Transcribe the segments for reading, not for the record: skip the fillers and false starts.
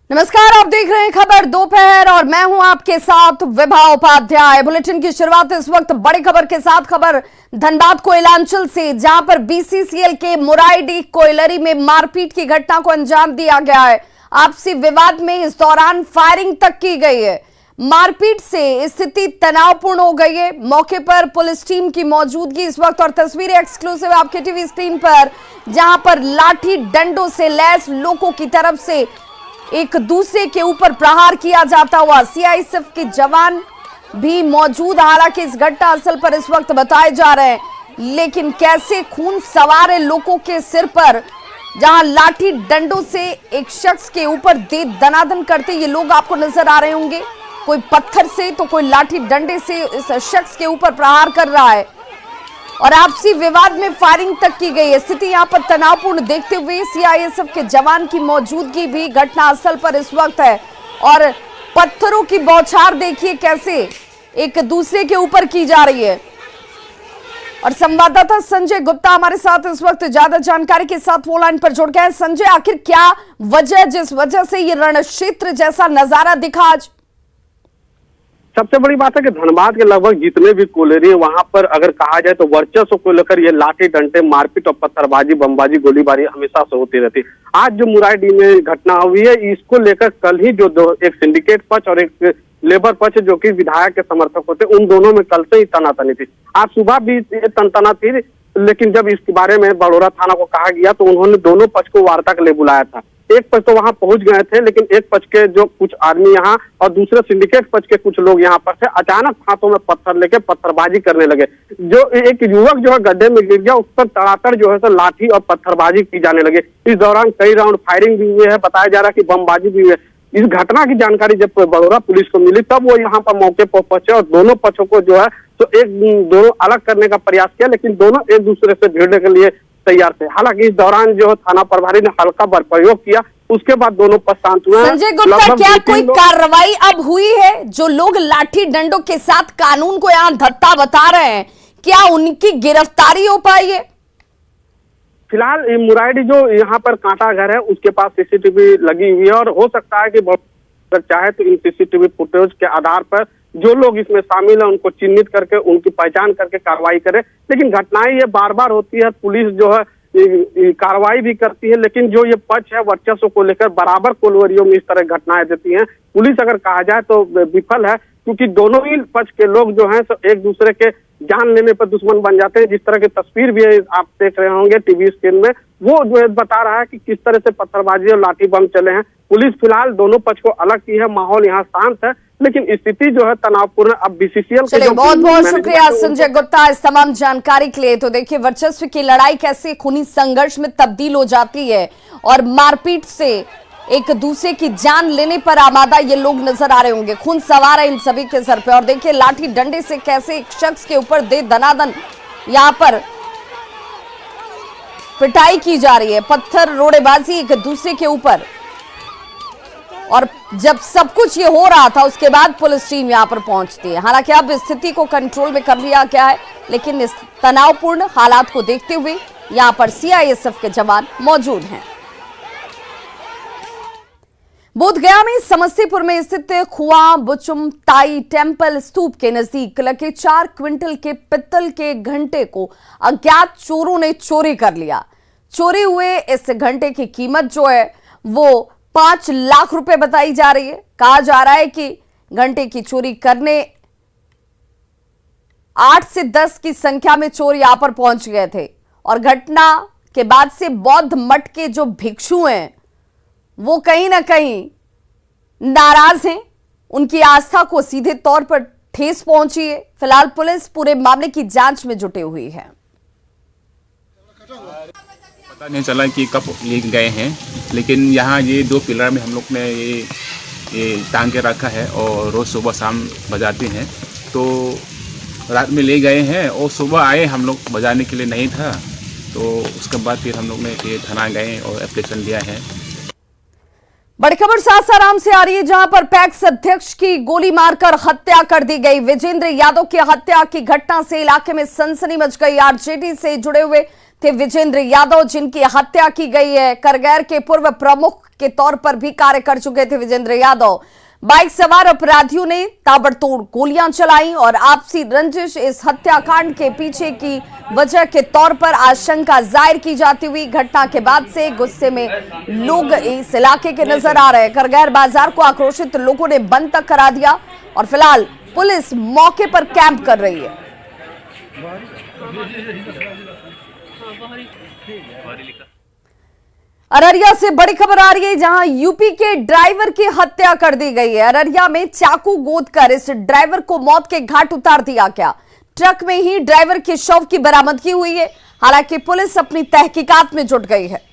नमस्कार, आप देख रहे हैं खबर दोपहर और मैं हूं आपके साथ विभा उपाध्याय। बुलेटिन की शुरुआत इस वक्त बड़ी खबर के साथ। खबर धनबाद कोयलांचल से, जहां पर बीसीसीएल के मुराईडीह कोयलरी में मारपीट की घटना को अंजाम दिया गया है। आपसी विवाद में इस दौरान फायरिंग तक की गई है। मारपीट से स्थिति तनावपूर्ण हो गई है। मौके पर पुलिस टीम की मौजूदगी इस वक्त और तस्वीरें एक्सक्लूसिव आपके टीवी स्क्रीन पर, जहां पर लाठी डंडों से लैस लोगों की तरफ से एक दूसरे के ऊपर प्रहार किया जाता हुआ सीआईएसएफ के जवान भी मौजूद। हालांकि इस घटना स्थल पर इस वक्त बताए जा रहे हैं, लेकिन कैसे खून सवार लोगों के सिर पर जहां लाठी डंडों से एक शख्स के ऊपर दे दनादन करते ये लोग आपको नजर आ रहे होंगे। कोई पत्थर से तो कोई लाठी डंडे से इस शख्स के ऊपर प्रहार कर रहा है और आपसी विवाद में फायरिंग तक की गई है। स्थिति यहां पर तनावपूर्ण देखते हुए सीआईएसएफ के जवान की मौजूदगी भी घटनास्थल पर इस वक्त है और पत्थरों की बौछार देखिए कैसे एक दूसरे के ऊपर की जा रही है। और संवाददाता संजय गुप्ता हमारे साथ इस वक्त ज्यादा जानकारी के साथ वो लाइन पर जुड़ गए हैं। संजय, आखिर क्या वजह जिस वजह से ये रणक्षेत्र जैसा नजारा दिखा आज? सबसे बड़ी बात है कि धनबाद के लगभग जितने भी कोयलरी है वहां पर अगर कहा जाए तो वर्चस्व को लेकर ये लाठी डंडे मारपीट और पत्थरबाजी बमबाजी गोलीबारी हमेशा से होती रहती। आज जो मुराईडीह में घटना हुई है इसको लेकर कल ही जो एक सिंडिकेट पक्ष और एक लेबर पक्ष जो कि विधायक के समर्थक होते उन दोनों में कल से ही तनातनी थी। आज सुबह भी तनतना थी, लेकिन जब इसके बारे में बड़ौरा थाना को कहा गया तो उन्होंने दोनों पक्ष को वार्ता के लिए बुलाया था। एक पक्ष तो वहां पहुंच गए थे, लेकिन एक पक्ष के जो कुछ आदमी यहाँ और दूसरे सिंडिकेट पक्ष के कुछ लोग यहाँ पर थे, अचानक हाथों में पत्थर लेके पत्थरबाजी करने लगे। जो एक युवक जो है गड्ढे में गिर गया, उस पर तड़ातड़ जो है तो लाठी और पत्थरबाजी की जाने लगे। इस दौरान कई राउंड फायरिंग भी हुई है, बताया जा रहा है कि बमबाजी भी हुई है। इस घटना की जानकारी जब बड़ौरा पुलिस को मिली तब वो यहाँ पर मौके पर पहुंचे और दोनों पक्षों को जो है तो दोनों अलग करने का प्रयास किया, लेकिन दोनों एक दूसरे से भिड़ने के लिए तैयार थे। हालांकि इस दौरान जो थाना प्रभारी ने हल्का बल प्रयोग किया, उसके बाद दोनों पक्ष शांत हुए। संजय गुप्ता, क्या कोई कार्रवाई अब हुई है? जो लोग लाठी डंडों के साथ कानून को यहाँ धत्ता बता रहे हैं, क्या उनकी गिरफ्तारी हो पाई है? फिलहाल मुराईडीह जो यहाँ पर कांटा घर है उसके पास सीसीटीवी लगी हुई है और हो सकता है कि अगर चाहे तो इन सीसीटीवी फुटेज के आधार पर जो लोग इसमें शामिल है उनको चिन्हित करके उनकी पहचान करके कार्रवाई करे। लेकिन घटनाएं ये बार बार होती है, पुलिस जो है कार्रवाई भी करती है, लेकिन जो ये पक्ष है वर्चस्व को लेकर बराबर कोलवरियों में इस तरह घटनाएं देती हैं। पुलिस अगर कहा जाए तो विफल है, क्योंकि दोनों ही पक्ष के लोग जो हैं तो एक दूसरे के जान लेने पर दुश्मन बन जाते हैं। जिस तरह की तस्वीर भी आप देख रहे होंगे टीवी स्क्रीन में, वो जो है बता रहा है कि किस तरह से पत्थरबाजी और लाठी बम चले हैं। पुलिस फिलहाल दोनों पक्ष को अलग की है, माहौल यहाँ शांत है, लेकिन स्थिति जो है तनावपूर्ण। अब बीसीसीएल चलिए, बहुत बहुत शुक्रिया संजय गुप्ता इस तमाम जानकारी के लिए। तो देखिए वर्चस्व की लड़ाई कैसे खूनी संघर्ष में तब्दील हो जाती है और मारपीट से एक दूसरे की जान लेने पर आमादा ये लोग नजर आ रहे होंगे। खून सवार है इन सभी के सर पे और देखिए लाठी डंडे से कैसे एक शख्स के ऊपर दे दनादन यहाँ पर पिटाई की जा रही है, पत्थर रोड़ेबाजी एक दूसरे के ऊपर। और जब सब कुछ ये हो रहा था उसके बाद पुलिस टीम यहाँ पर पहुंचती है। हालांकि अब स्थिति को कंट्रोल में कर लिया गया है, लेकिन इस तनावपूर्ण हालात को देखते हुए यहाँ पर सीआईएसएफ के जवान मौजूद हैं। बोधगया में समस्तीपुर में स्थित खुआ बुचुम ताई टेम्पल स्तूप के नजदीक लगे 4 क्विंटल के पित्तल के घंटे को अज्ञात चोरों ने चोरी कर लिया। चोरी हुए इस घंटे की कीमत जो है वो 5 लाख रुपए बताई जा रही है। कहा जा रहा है कि घंटे की चोरी करने 8 से 10 की संख्या में चोर यहां पर पहुंच गए थे और घटना के बाद से बौद्ध मठ के जो भिक्षु हैं वो कहीं ना कहीं नाराज हैं। उनकी आस्था को सीधे तौर पर ठेस पहुंची है। फिलहाल पुलिस पूरे मामले की जांच में जुटी हुई है। पता नहीं चला कि कब ले गए हैं, लेकिन यहाँ ये 2 पिलर में हम लोग ने ये टांग के रखा है और रोज़ सुबह शाम बजाते हैं। तो रात में ले गए हैं और सुबह आए, हम लोग बजाने के लिए नहीं था, तो उसके बाद फिर हम लोग ने ये थाना गए और एप्लीकेशन दिया है। बड़ी खबर सासाराम से आ रही है, जहां पर पैक्स अध्यक्ष की गोली मारकर हत्या कर दी गई। विजेंद्र यादव की हत्या की घटना से इलाके में सनसनी मच गई। आरजेडी से जुड़े हुए थे विजेंद्र यादव, जिनकी हत्या की गई है। करगैर के पूर्व प्रमुख के तौर पर भी कार्य कर चुके थे विजेंद्र यादव। बाइक सवार अपराधियों ने ताबड़तोड़ गोलियां चलाई और आपसी रंजिश इस हत्याकांड के पीछे की वजह के तौर पर आशंका जाहिर की जाती हुई घटना के बाद से गुस्से में लोग इस इलाके के नजर आ रहे हैं। करगैर बाजार को आक्रोशित लोगों ने बंद तक करा दिया और फिलहाल पुलिस मौके पर कैंप कर रही है। अररिया से बड़ी खबर आ रही है, जहां यूपी के ड्राइवर की हत्या कर दी गई है। अररिया में चाकू गोदकर इस ड्राइवर को मौत के घाट उतार दिया गया। ट्रक में ही ड्राइवर के शव की बरामदगी हुई है। हालांकि पुलिस अपनी तहकीकात में जुट गई है।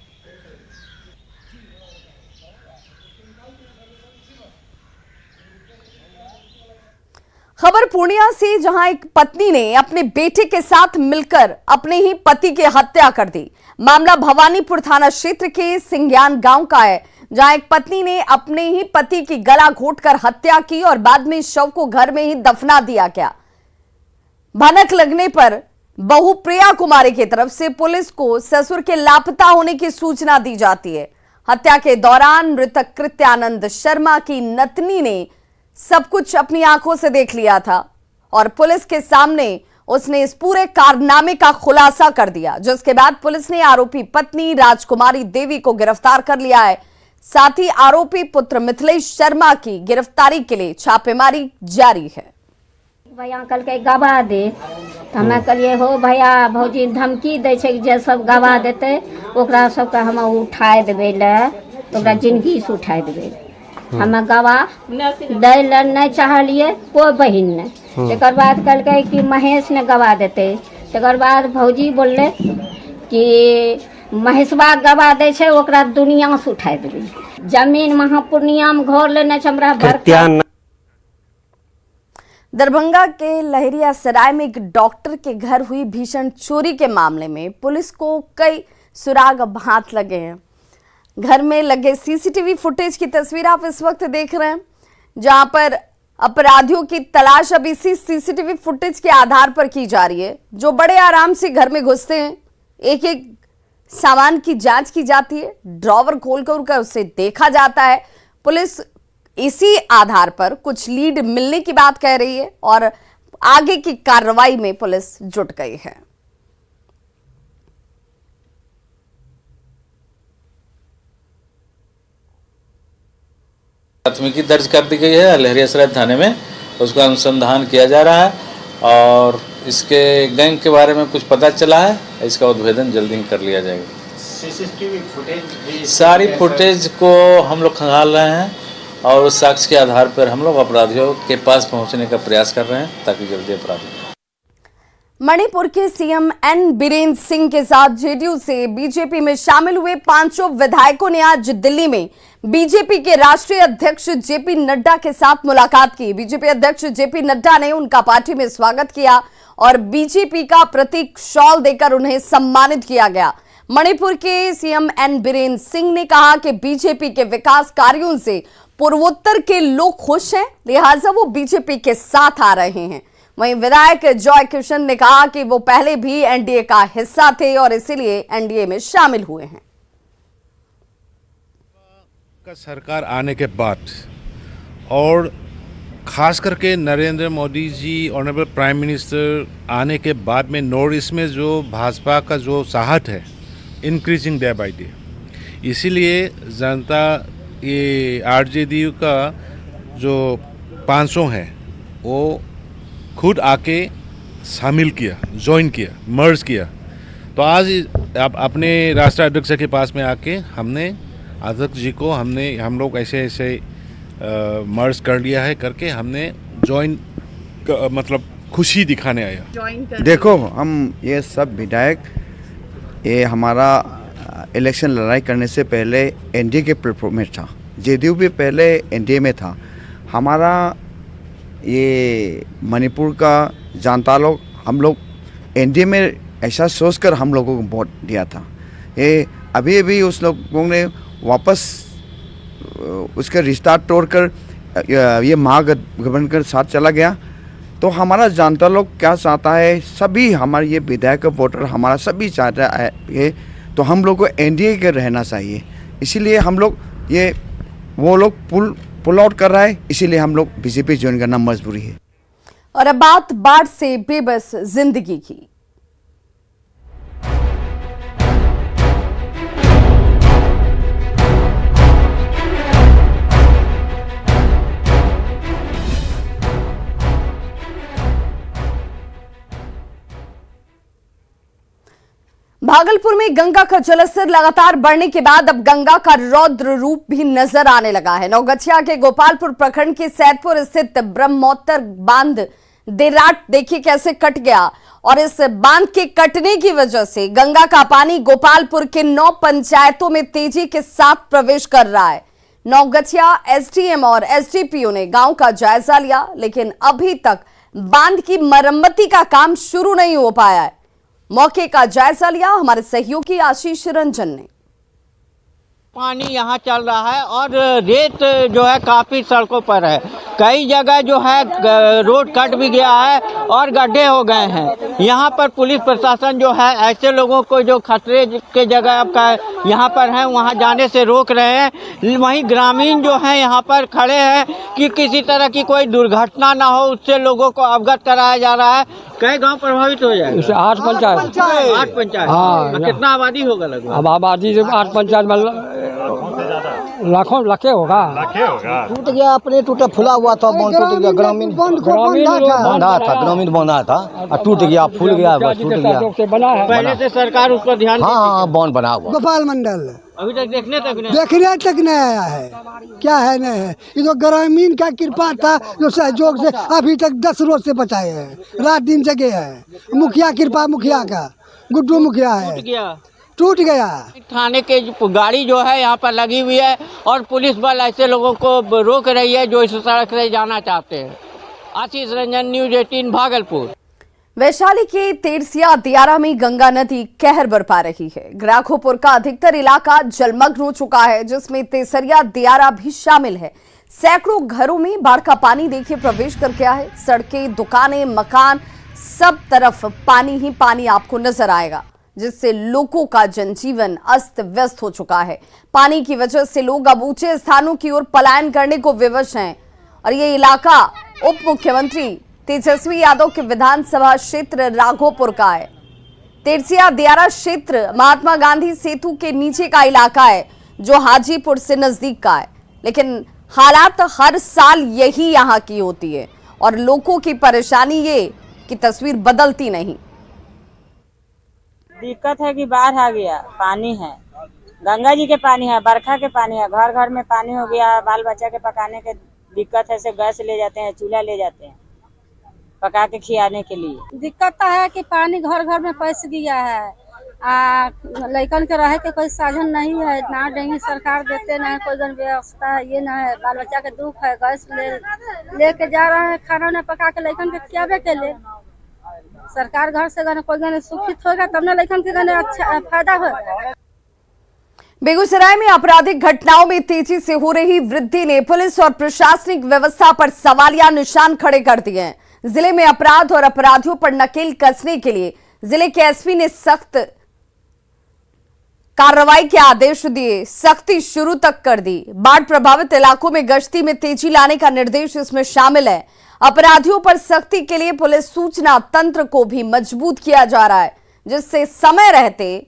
खबर पूर्णिया से, जहां एक पत्नी ने अपने बेटे के साथ मिलकर अपने ही पति की हत्या कर दी। मामला भवानीपुर थाना क्षेत्र के सिंग्यान गांव का है, जहां एक पत्नी ने अपने ही पति की गला घोंटकर हत्या की और बाद में शव को घर में ही दफना दिया गया। भनक लगने पर बहू प्रिया कुमारी की तरफ से पुलिस को ससुर के लापता होने की सूचना दी जाती है। हत्या के दौरान मृतक कृत्यानंद शर्मा की नतनी ने सब कुछ अपनी आंखों से देख लिया था और पुलिस के सामने उसने इस पूरे कारनामे का खुलासा कर दिया, जिसके बाद पुलिस ने आरोपी पत्नी राजकुमारी देवी को गिरफ्तार कर लिया है। साथ ही आरोपी पुत्र मिथिलेश शर्मा की गिरफ्तारी के लिए छापेमारी जारी है। भैया कल के गवाह दे तो हमें कहलिए हो भैया भौजी धमकी दे छे जे सब गवाह देते ओकरा सबके हम उठाए देवे ले, ओकरा जिंदगी से उठाए देवे। हमें गवाह दे ले नहीं चाहलिए कोई बहिन ने। एक बाद कहलकै कि महेश ने गवाह देते। एक बाद भौजी बोलले कि महेशबा गवाह दे छे ओकरा दुनिया से उठाए देवे। जमीन महापूर्णिया में घर लेने छे हमरा बड़का। दरभंगा के लहरियासराय में एक डॉक्टर के घर हुई भीषण चोरी के मामले में पुलिस को कई सुराग अब हाथ लगे हैं। घर में लगे सीसीटीवी फुटेज की तस्वीर आप इस वक्त देख रहे हैं, जहां पर अपराधियों की तलाश अब इसी सीसीटीवी फुटेज के आधार पर की जा रही है। जो बड़े आराम से घर में घुसते हैं, एक एक सामान की जांच की जाती है, ड्रॉवर खोलकर उसे देखा जाता है। पुलिस इसी आधार पर कुछ लीड मिलने की बात कह रही है और आगे की कार्रवाई में पुलिस जुट गई है। प्राथमिकी दर्ज कर दी गई है लहरियासराय थाने में, उसका अनुसंधान किया जा रहा है और इसके गैंग के बारे में कुछ पता चला है, इसका उद्भेदन जल्दी ही कर लिया जाएगा। सीसीटीवी फुटेज सारी फुटेज को हम लोग खंगाल रहे हैं और उस साक्ष्य के आधार पर हम लोग अपराधियों के पास पहुंचने का प्रयास कर रहे हैं ताकि जल्दी अपराधी। मणिपुर के सीएम एन बीरेन सिंह के साथ जेडीयू से बीजेपी में शामिल हुए 5 विधायकों ने आज दिल्ली में बीजेपी के राष्ट्रीय अध्यक्ष जेपी नड्डा के साथ मुलाकात की। बीजेपी अध्यक्ष जेपी नड्डा ने उनका पार्टी में स्वागत किया और बीजेपी का प्रतीक शॉल देकर उन्हें सम्मानित किया गया। मणिपुर के सीएम एन बीरेन सिंह ने कहा कि बीजेपी के विकास कार्यों से पूर्वोत्तर के लोग खुश हैं, लिहाजा वो बीजेपी के साथ आ रहे हैं। वहीं विधायक जॉय किशन ने कहा कि वो पहले भी एनडीए का हिस्सा थे और इसीलिए एनडीए में शामिल हुए हैं। का सरकार आने के बाद और खास करके Narendra Modi ji honourable prime minister आने के बाद में नॉर्थ ईस्ट में जो भाजपा का जो चाहत है इंक्रीजिंग डे बाय डे, इसीलिए जनता ये आरजेडी का जो 500 है वो खुद आके शामिल किया, ज्वाइन किया, मर्ज किया। तो आज अपने राष्ट्रीय अध्यक्ष के पास में आके हमने अध्यक्ष जी को हम लोग ऐसे मर्ज कर लिया है करके हमने ज्वाइन मतलब खुशी दिखाने आया। देखो हम ये सब विधायक ये हमारा इलेक्शन लड़ाई करने से पहले एनडीए के प्लेटफॉर्म में था, जेडीयू भी पहले एनडीए में था। हमारा ये मणिपुर का जनता लोग हम लोग एनडीए में ऐसा सोचकर हम लोगों को वोट दिया था। ये अभी उस लोगों ने वापस उसका रिश्ता तोड़कर ये महागठबंधन के साथ चला गया। तो हमारा जनता लोग क्या चाहता है, सभी हमारे ये विधायक वोटर हमारा सभी चाहता है, तो हम लोग को एनडीए के रहना चाहिए। इसीलिए हम लोग ये वो लोग पुल आउट कर रहा है, इसीलिए हम लोग बीजेपी ज्वाइन करना मजबूरी है। और अब बात बाढ़ से बेबस जिंदगी की। भागलपुर में गंगा का जलस्तर लगातार बढ़ने के बाद अब गंगा का रौद्र रूप भी नजर आने लगा है। नौगछिया के गोपालपुर प्रखंड के सैदपुर स्थित ब्रह्मोत्तर बांध देर रात देखिए कैसे कट गया, और इस बांध के कटने की वजह से गंगा का पानी गोपालपुर के 9 पंचायतों में तेजी के साथ प्रवेश कर रहा है। नौगछिया एसडीएम और एसडीपीओ ने गांव का जायजा लिया, लेकिन अभी तक बांध की मरम्मती का काम शुरू नहीं हो पाया है। मौके का जायजा लिया हमारे सहयोगी आशीष रंजन ने। पानी यहाँ चल रहा है और रेत जो है काफ़ी सड़कों पर है। कई जगह जो है रोड कट भी गया है और गड्ढे हो गए हैं। यहाँ पर पुलिस प्रशासन जो है ऐसे लोगों को जो खतरे के जगह का यहाँ पर हैं वहाँ जाने से रोक रहे हैं। वहीं ग्रामीण जो हैं यहाँ पर खड़े हैं कि किसी तरह की कोई दुर्घटना ना हो, उससे लोगों को अवगत कराया जा रहा है। कई गांव प्रभावित हो जाएगा? 8 पंचायत। 8 पंचायत। हाँ, कितना आबादी होगा लगभग? अब आबादी 8 पंचायत में लाखे होगा। टूट गया, अपने टूटा फुला हुआ था, बांध टूट गया। ग्रामीण बांधा था, ग्रामीण बांधा था और टूट गया, फूल गया, बस टूट गया। पहले से सरकार उस पर ध्यान। हाँ, बांध बना हुआ। गोपाल मंडल अभी तक देखने तक नहीं आया है। क्या है नहीं है, ये तो ग्रामीण का कृपा था जो सहयोग से अभी तक 10 रोज से बचाए हैं, रात दिन जगे हैं। मुखिया कृपा, मुखिया का गुड्डू मुखिया है, टूट गया। थाने के गाड़ी जो है यहाँ पर लगी हुई है और पुलिस बल ऐसे लोगों को रोक रही है जो इस सड़क से जाना चाहते हैं। आशीष रंजन, न्यूज 18 भागलपुर। वैशाली के तेरसिया दियारा में गंगा नदी कहर बरपा रही है। ग्राखोपुर का अधिकतर इलाका जलमग्न हो चुका है, जिसमें तेसरिया दियारा भी शामिल है। सैकड़ों घरों में बाढ़ का पानी देखिए प्रवेश कर गया है। सड़कें, दुकानें, मकान, सब तरफ पानी ही पानी आपको नजर आएगा, जिससे लोगों का जनजीवन अस्त व्यस्त हो चुका है। पानी की वजह से लोग अब ऊंचे स्थानों की ओर पलायन करने को विवश हैं। और ये इलाका उप मुख्यमंत्री तेजस्वी यादव के विधानसभा क्षेत्र राघोपुर का है। तेरसिया दियारा क्षेत्र महात्मा गांधी सेतु के नीचे का इलाका है, जो हाजीपुर से नजदीक का है। लेकिन हालात हर साल यही यहाँ की होती है और लोगों की परेशानी ये कि तस्वीर बदलती नहीं। दिक्कत है कि बाढ़ आ गया, पानी है, गंगा जी के पानी है, बरखा के पानी है, घर घर में पानी हो गया। बाल बच्चा के पकाने के दिक्कत है, से गैस ले जाते हैं, चूल्हा ले जाते हैं पका के खिलाने के लिए। दिक्कत तो है कि पानी घर घर में पैस गया है। लड़कन के रहे के कोई साधन नहीं है, ना डेंगी सरकार देते ना कोई व्यवस्था है, ये ना है। बाल बच्चा के दुख है, गैस लेके जा रहे हैं, खाना न पका के लड़कन के खियावे के लिए। सरकार घर से कोई सुखित होगा तब ना लड़कन के अच्छा फायदा होगा। बेगूसराय में आपराधिक घटनाओं में तेजी से हो रही वृद्धि ने पुलिस और प्रशासनिक व्यवस्था पर सवालिया निशान खड़े कर दिए हैं। जिले में अपराध और अपराधियों पर नकेल कसने के लिए जिले के एसपी ने सख्त कार्रवाई के आदेश दिए, सख्ती शुरू तक कर दी। बाढ़ प्रभावित इलाकों में गश्ती में तेजी लाने का निर्देश इसमें शामिल है। अपराधियों पर सख्ती के लिए पुलिस सूचना तंत्र को भी मजबूत किया जा रहा है, जिससे समय रहते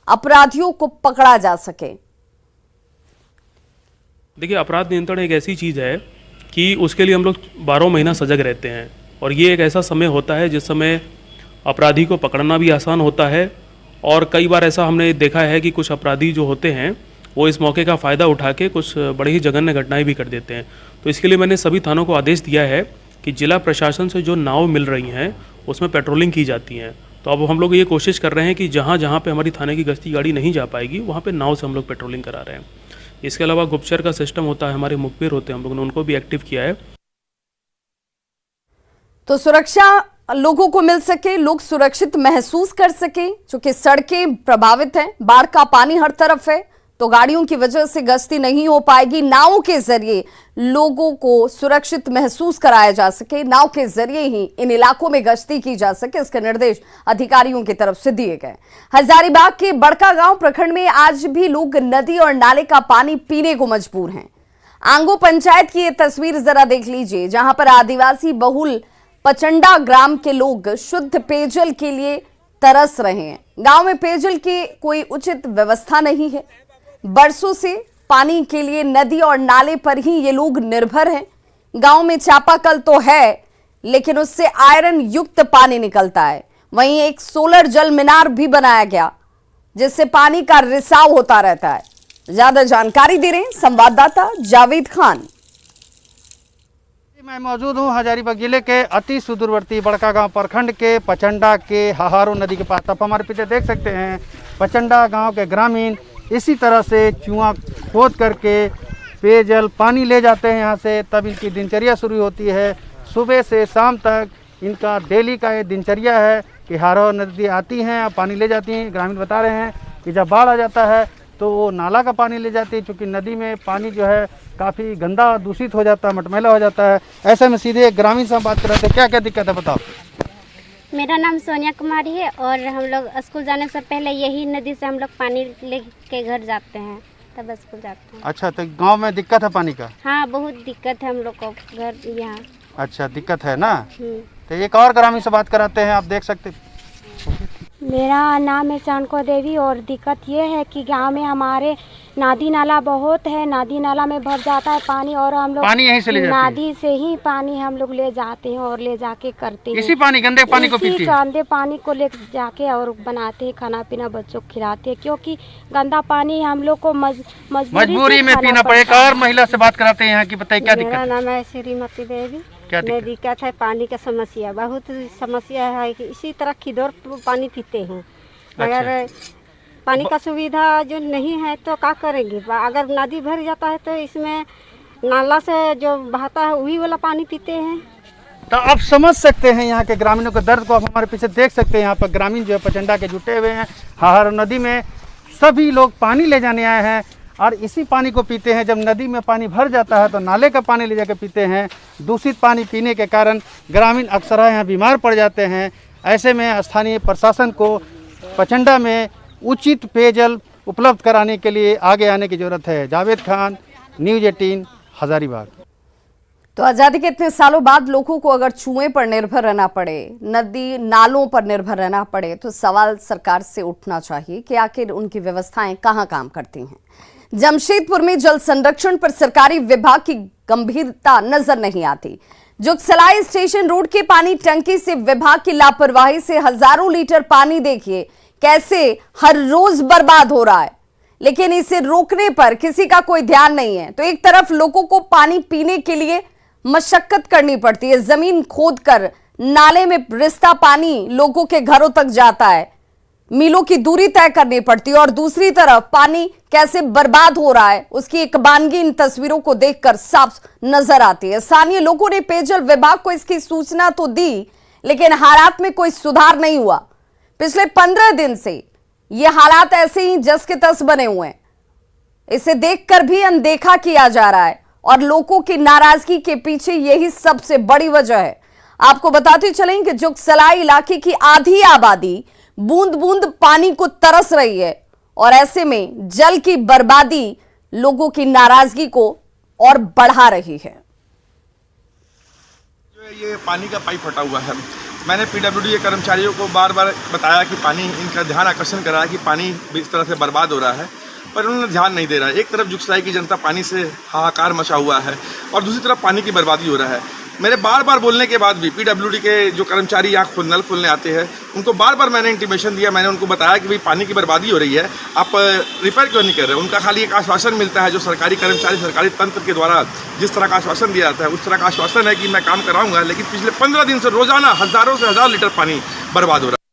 अपराधियों को पकड़ा जा सके। देखिए, अपराध नियंत्रण एक ऐसी चीज़ है कि उसके लिए हम लोग 12 महीना सजग रहते हैं और ये एक ऐसा समय होता है जिस समय अपराधी को पकड़ना भी आसान होता है। और कई बार ऐसा हमने देखा है कि कुछ अपराधी जो होते हैं वो इस मौके का फ़ायदा उठा के कुछ बड़ी ही जघन्य घटनाएं भी कर देते हैं। तो इसके लिए मैंने सभी थानों को आदेश दिया है कि जिला प्रशासन से जो नाव मिल रही हैं उसमें पेट्रोलिंग की जाती हैं। तो अब हम लोग ये कोशिश कर रहे हैं कि जहाँ जहाँ पे हमारी थाने की गश्ती गाड़ी नहीं जा पाएगी वहाँ पे नाव से हम लोग पेट्रोलिंग करा रहे हैं। इसके अलावा गुप्तचर का सिस्टम होता है, हमारे मुखबिर होते हैं, हम लोगों ने उनको भी एक्टिव किया है। तो सुरक्षा लोगों को मिल सके, लोग सुरक्षित महसूस कर सके, क्योंकि सड़कें प्रभावित हैं, बाढ़ का पानी हर तरफ है, तो गाड़ियों की वजह से गश्ती नहीं हो पाएगी। नावों के जरिए लोगों को सुरक्षित महसूस कराया जा सके, नाव के जरिए ही इन इलाकों में गश्ती की जा सके, इसके निर्देश अधिकारियों की तरफ से दिए गए। हजारीबाग के बड़कागांव प्रखंड में आज भी लोग नदी और नाले का पानी पीने को मजबूर हैं। आंगो पंचायत की ये तस्वीर जरा देख लीजिए, जहां पर आदिवासी बहुल पचंडा ग्राम के लोग शुद्ध पेयजल के लिए तरस रहे हैं। गांव में पेयजल की कोई उचित व्यवस्था नहीं है। बरसों से पानी के लिए नदी और नाले पर ही ये लोग निर्भर हैं। गांव में चापाकल तो है, लेकिन उससे आयरन युक्त पानी निकलता है। वहीं एक सोलर जल मीनार भी बनाया गया, जिससे पानी का रिसाव होता रहता है। ज्यादा जानकारी दे रहे हैं संवाददाता जावेद खान। मैं मौजूद हूं हजारीबाग जिले के अति सुदूरवर्ती बड़कागांव प्रखंड के पचंडा के हाहारो नदी के पास। आप हमारे पीछे देख सकते हैं, पचंडा गांव के ग्रामीण इसी तरह से कुआं खोद करके पेयजल पानी ले जाते हैं यहाँ से, तब इनकी दिनचर्या शुरू होती है। सुबह से शाम तक इनका डेली का ये दिनचर्या है कि हाहारो नदी आती हैं और पानी ले जाती हैं। ग्रामीण बता रहे हैं कि जब बाढ़ आ जाता है तो वो नाला का पानी ले जाती है, क्योंकि नदी में पानी जो है काफ़ी गंदा दूषित हो जाता है, मटमैला हो जाता है। ऐसे में सीधे ग्रामीण से बात कर रहे थे, क्या क्या दिक्कत है बताओ। मेरा नाम सोनिया कुमारी है और हम लोग स्कूल जाने से पहले यही नदी से हम लोग पानी लेके घर जाते हैं, तब स्कूल जाते हैं। अच्छा, तो गांव में दिक्कत है पानी का? हाँ, बहुत दिक्कत है हम लोग को घर यहाँ। अच्छा, दिक्कत है ना। तो एक और ग्रामीण से बात कराते हैं, आप देख सकते। मेरा नाम है चांदको देवी और दिक्कत ये है कि गांव में हमारे नदी नाला बहुत है। नदी नाला में भर जाता है पानी और हम लोग पानी यहीं से ले जाते हैं। नदी से ही पानी हम लोग ले जाते हैं और ले जाके करते हैं। इसी पानी, गंदे पानी को पीते हैं? गंदे पानी को ले जाके और बनाते हैं, खाना पीना बच्चों को खिलाते हैं, क्योंकि गंदा पानी हम लोग को मजबूरी में पीना पड़े। एक और महिला से बात कराते हैं यहाँ की, बताइए क्या दिक्कत? मेरा नाम है श्रीमती देवी। क्या दिक्कत है? पानी का समस्या, बहुत समस्या है कि इसी तरह खिदौर पानी पीते हैं, मगर पानी का सुविधा जो नहीं है तो क्या करेंगे। अगर नदी भर जाता है तो इसमें नाला से जो बहता है वही वाला पानी पीते हैं। तो आप समझ सकते हैं यहाँ के ग्रामीणों के दर्द को। आप हमारे पीछे देख सकते हैं, यहाँ पर ग्रामीण जो है पचंडा के जुटे हुए हैं। हाहारो नदी में सभी लोग पानी ले जाने आए हैं और इसी पानी को पीते हैं। जब नदी में पानी भर जाता है तो नाले का पानी ले जाकर पीते हैं। दूषित पानी पीने के कारण ग्रामीण अक्सर यहाँ बीमार पड़ जाते हैं। ऐसे में स्थानीय प्रशासन को पचंडा में उचित पेयजल उपलब्ध कराने के लिए आगे आने की जरूरत है। जावेद खान, न्यूज़ 18, हजारीबाग। तो आजादी के इतने सालों बाद लोगों को अगर कुएं पर निर्भर रहना पड़े, नदी नालों पर निर्भर रहना पड़े, तो सवाल सरकार से उठना चाहिए कि आखिर उनकी व्यवस्थाएं कहां काम करती हैं। जमशेदपुर में जल संरक्षण पर सरकारी विभाग की गंभीरता नजर नहीं आती। जुगसलाई स्टेशन रोड के पानी टंकी से विभाग की लापरवाही से हजारों लीटर पानी देखिए कैसे हर रोज बर्बाद हो रहा है, लेकिन इसे रोकने पर किसी का कोई ध्यान नहीं है। तो एक तरफ लोगों को पानी पीने के लिए मशक्कत करनी पड़ती है, जमीन खोदकर नाले में रिसता पानी लोगों के घरों तक जाता है, मीलों की दूरी तय करनी पड़ती है, और दूसरी तरफ पानी कैसे बर्बाद हो रहा है उसकी एक बानगी इन तस्वीरों को देखकर साफ नजर आती है। स्थानीय लोगों ने पेयजल विभाग को इसकी सूचना तो दी, लेकिन हालात में कोई सुधार नहीं हुआ। पिछले 15 दिन से ये हालात ऐसे ही जस के तस बने हुए हैं। इसे देखकर भी अनदेखा किया जा रहा है और लोगों की नाराजगी के पीछे यही सबसे बड़ी वजह है। आपको बताते चलें कि जुगसलाई इलाके की आधी आबादी बूंद बूंद पानी को तरस रही है और ऐसे में जल की बर्बादी लोगों की नाराजगी को और बढ़ा रही है। ये पानी का पाइप फटा हुआ है। मैंने पीडब्ल्यूडी के कर्मचारियों को बार बार बताया कि पानी, इनका ध्यान आकर्षण कराया कि पानी इस तरह से बर्बाद हो रहा है, पर उन्होंने ध्यान नहीं दे रहा है। एक तरफ जुगसलाई की जनता पानी से हाहाकार मचा हुआ है और दूसरी तरफ पानी की बर्बादी हो रहा है। मेरे बार बार बोलने के बाद भी पीडब्ल्यूडी के जो कर्मचारी यहाँ नल खोलने आते हैं, उनको बार बार मैंने इंटीमेशन दिया। मैंने उनको बताया कि भाई पानी की बर्बादी हो रही है, आप रिपेयर क्यों नहीं कर रहे। उनका खाली एक आश्वासन मिलता है, जो सरकारी कर्मचारी सरकारी तंत्र के द्वारा जिस तरह का आश्वासन दिया जाता है उस तरह का आश्वासन है कि मैं काम कराऊंगा, लेकिन पिछले 15 दिन से रोजाना हजारों से हजार लीटर पानी बर्बाद हो रहा है।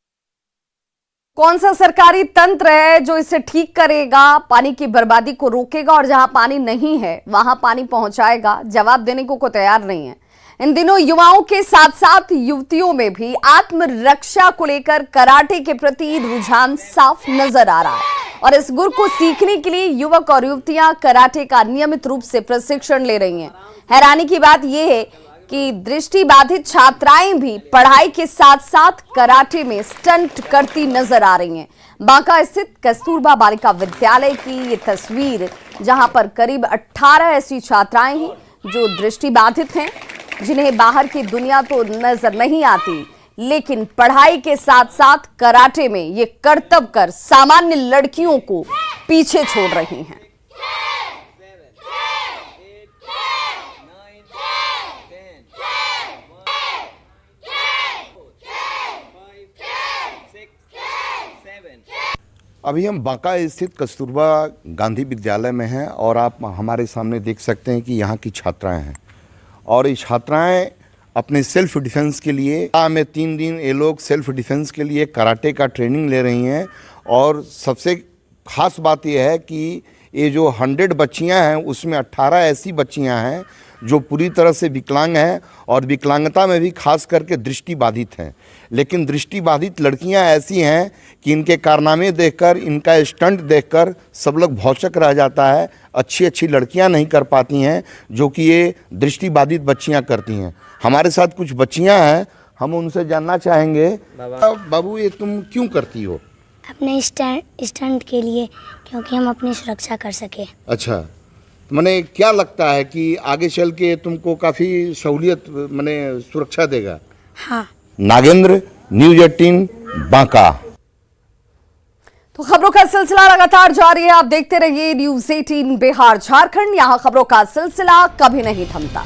कौन सा सरकारी तंत्र है जो इसे ठीक करेगा, पानी की बर्बादी को रोकेगा और जहां पानी नहीं है वहां पानी पहुंचाएगा? जवाब देने को तैयार नहीं है। इन दिनों युवाओं के साथ साथ युवतियों में भी आत्मरक्षा को लेकर कराटे के प्रति रुझान साफ नजर आ रहा है और इस गुर को सीखने के लिए युवक और युवतियां कराटे का नियमित रूप से प्रशिक्षण ले रही हैं। हैरानी की बात यह है कि दृष्टिबाधित छात्राएं भी पढ़ाई के साथ साथ कराटे में स्टंट करती नजर आ रही हैं। बांका स्थित कस्तूरबा बालिका विद्यालय की ये तस्वीर, जहां पर करीब 18 ऐसी छात्राएं हैं जो दृष्टिबाधित हैं, जिन्हें बाहर की दुनिया तो नजर नहीं आती, लेकिन पढ़ाई के साथ साथ कराटे में ये करतब कर सामान्य लड़कियों को पीछे छोड़ रही हैं। अभी हम बांका स्थित कस्तूरबा गांधी विद्यालय में हैं और आप हमारे सामने देख सकते हैं कि यहाँ की छात्राएं हैं और ये छात्राएं अपने सेल्फ डिफेंस के लिए में 3 दिन ये लोग सेल्फ डिफेंस के लिए कराटे का ट्रेनिंग ले रही हैं। और सबसे ख़ास बात यह है कि ये जो 100 बच्चियां हैं उसमें 18 ऐसी बच्चियां हैं जो पूरी तरह से विकलांग हैं और विकलांगता में भी खास करके दृष्टिबाधित हैं। लेकिन दृष्टिबाधित लड़कियां ऐसी हैं कि इनके कारनामे देखकर, इनका स्टंट देखकर सब लोग भौचक रह जाता है। अच्छी अच्छी लड़कियां नहीं कर पाती हैं जो कि ये दृष्टिबाधित बच्चियां करती हैं। हमारे साथ कुछ बच्चियां हैं, हम उनसे जानना चाहेंगे। बाबू ये तुम क्यों करती हो? अपने स्टंट के लिए, क्योंकि हम अपनी सुरक्षा कर सके। अच्छा, मैंने क्या लगता है कि आगे चल के तुमको काफ़ी सहूलियत मैंने सुरक्षा देगा? हाँ। नागेंद्र, न्यूज़ 18 बांका। तो खबरों का सिलसिला लगातार जारी है, आप देखते रहिए न्यूज़ 18 बिहार झारखंड। यहाँ खबरों का सिलसिला कभी नहीं थमता।